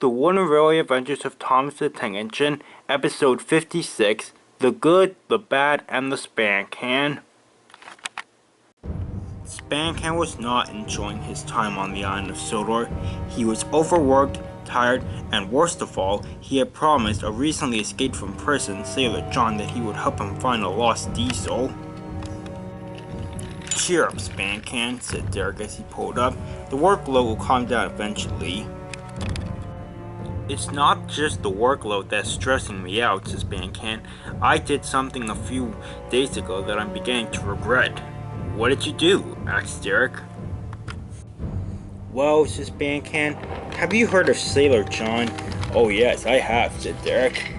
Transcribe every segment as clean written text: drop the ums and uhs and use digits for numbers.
The Wooden Railway Adventures of Thomas the Tank Engine, Episode 56, The Good, the Bad, and the Spamcan. Spamcan was not enjoying his time on the island of Sodor. He was overworked, tired, and worst of all, he had promised a recently escaped from prison Sailor John that he would help him find a lost diesel. "Cheer up, Spamcan," said Derek as he pulled up. "The workload will calm down eventually." "It's not just the workload that's stressing me out," says Spamcan. "I did something a few days ago that I'm beginning to regret." "What did you do?" asked Derek. "Well," says Spamcan, "have you heard of Sailor John?" "Oh yes, I have," said Derek.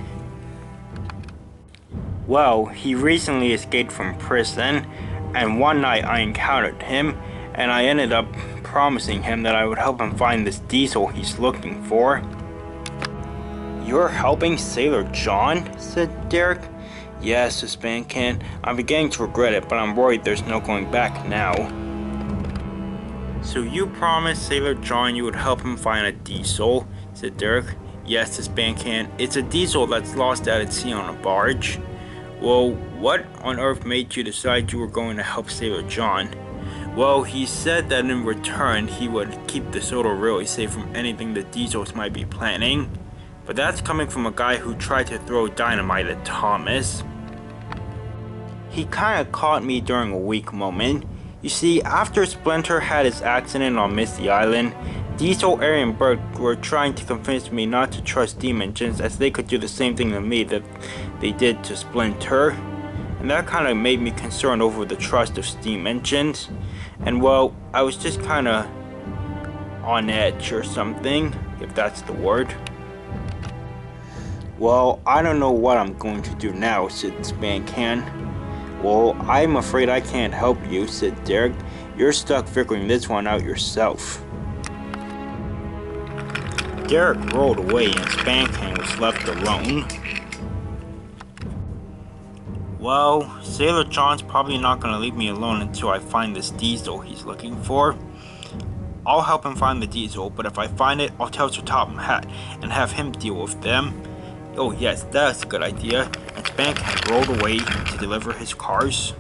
"Well, he recently escaped from prison, and one night I encountered him, and I ended up promising him that I would help him find this diesel he's looking for." "You're helping Sailor John?" said Derek. "Yes," says Spamcan. "I'm beginning to regret it, but I'm worried there's no going back now." "So you promised Sailor John you would help him find a diesel?" said Derek. "Yes," says Spamcan. "It's a diesel that's lost out at sea on a barge." "Well, what on earth made you decide you were going to help Sailor John?" "Well, he said that in return he would keep the Sodor Railway safe from anything the diesels might be planning. But that's coming from a guy who tried to throw dynamite at Thomas." "He kinda caught me during a weak moment. You see, after Splinter had his accident on Misty Island, Diesel, Air, and Bert were trying to convince me not to trust steam engines as they could do the same thing to me that they did to Splinter. And that kinda made me concerned over the trust of steam engines. And well, I was just kinda on edge or something, if that's the word." "Well, I don't know what I'm going to do now," said Spamcan. "Well, I'm afraid I can't help you," said Derek. "You're stuck figuring this one out yourself." Derek rolled away and Spamcan was left alone. "Well, Sailor John's probably not going to leave me alone until I find this diesel he's looking for. I'll help him find the diesel, but if I find it, I'll tell Sir Topham Hatt and have him deal with them." "Oh yes, that's a good idea," and Spamcan rolled away to deliver his cars.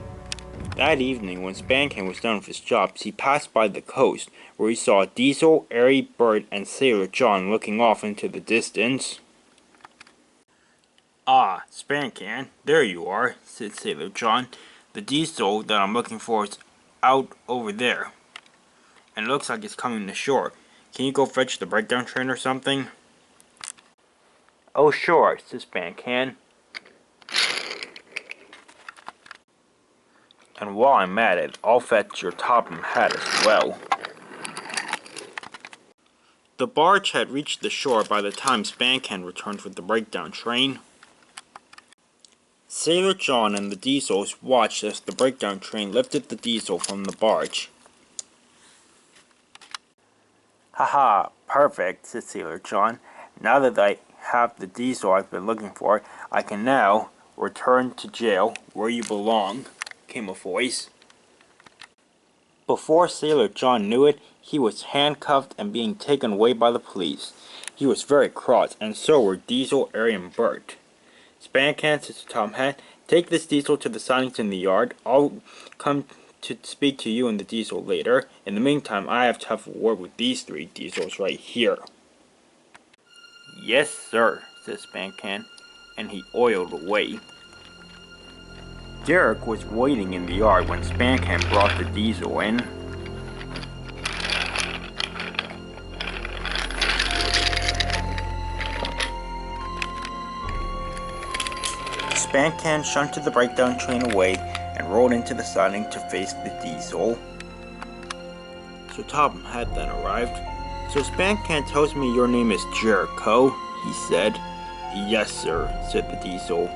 That evening, when Spamcan was done with his jobs, he passed by the coast, where he saw Diesel, Airy, Bert, and Sailor John looking off into the distance. "Ah, Spamcan, there you are," said Sailor John. "The diesel that I'm looking for is out over there, and it looks like it's coming to shore. Can you go fetch the breakdown train or something?" "Oh sure," says Spamcan. "And while I'm at it, I'll fetch your Topham Hatt as well." The barge had reached the shore by the time Spamcan returned with the breakdown train. Sailor John and the diesels watched as the breakdown train lifted the diesel from the barge. "Haha, perfect," said Sailor John. "Now that I have the diesel I've been looking for, I can now return to jail where you belong," came a voice. Before Sailor John knew it, he was handcuffed and being taken away by the police. He was very cross, and so were Diesel, Airy, and Bert. "Spamcan," said Sir Topham Hatt, "take this diesel to the sidings in the yard. I'll come to speak to you and the diesel later. In the meantime, I have to have a word with these three diesels right here." "Yes, sir," said Spamcan, and he oiled away. Derek was waiting in the yard when Spamcan brought the diesel in. Spamcan shunted the breakdown train away and rolled into the siding to face the diesel. Sir Topham Hatt then arrived. "So Spamcan tells me your name is Jericho," he said. "Yes, sir," said the diesel.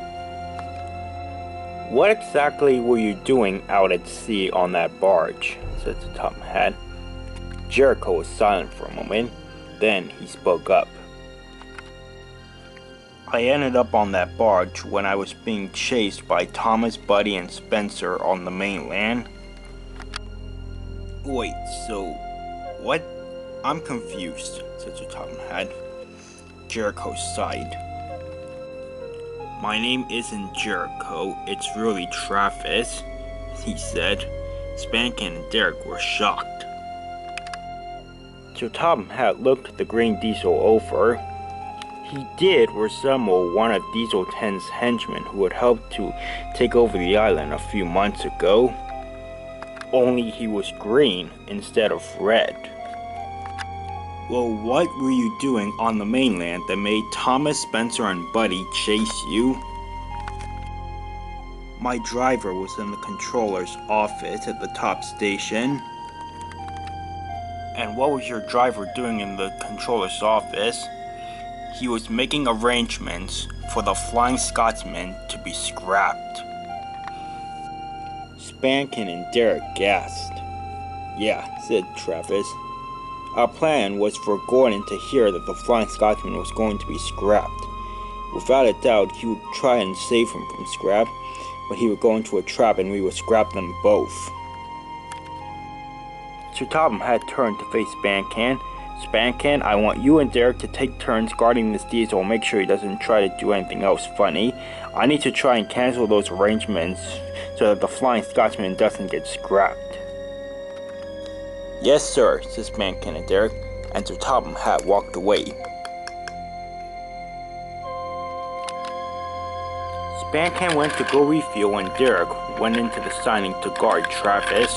"What exactly were you doing out at sea on that barge?" said Sir Topham Hatt. Jericho was silent for a moment. Then he spoke up. "I ended up on that barge when I was being chased by Thomas, Buddy, and Spencer on the mainland." "Wait, so what? I'm confused," said Sir Topham Hatt. Jericho sighed. "My name isn't Jericho, it's really Travis," he said. Spamcan and Derek were shocked. So Tom had looked the green diesel over. He did resemble one of Diesel 10's henchmen who had helped to take over the island a few months ago. Only he was green instead of red. "Well, what were you doing on the mainland that made Thomas, Spencer, and Buddy chase you?" "My driver was in the controller's office at the top station." "And what was your driver doing in the controller's office?" "He was making arrangements for the Flying Scotsman to be scrapped." Spamcan and Derek gasped. "Yeah," said Travis. "Our plan was for Gordon to hear that the Flying Scotsman was going to be scrapped. Without a doubt, he would try and save him from scrap, but he would go into a trap and we would scrap them both." So Tom had turned to face Spamcan. "Spamcan, I want you and Derek to take turns guarding this diesel and make sure he doesn't try to do anything else funny. I need to try and cancel those arrangements so that the Flying Scotsman doesn't get scrapped." "Yes, sir," said Spamcan and Derek, and Sir Topham Hatt walked away. Spamcan went to go refuel and Derek went into the signing to guard Travis.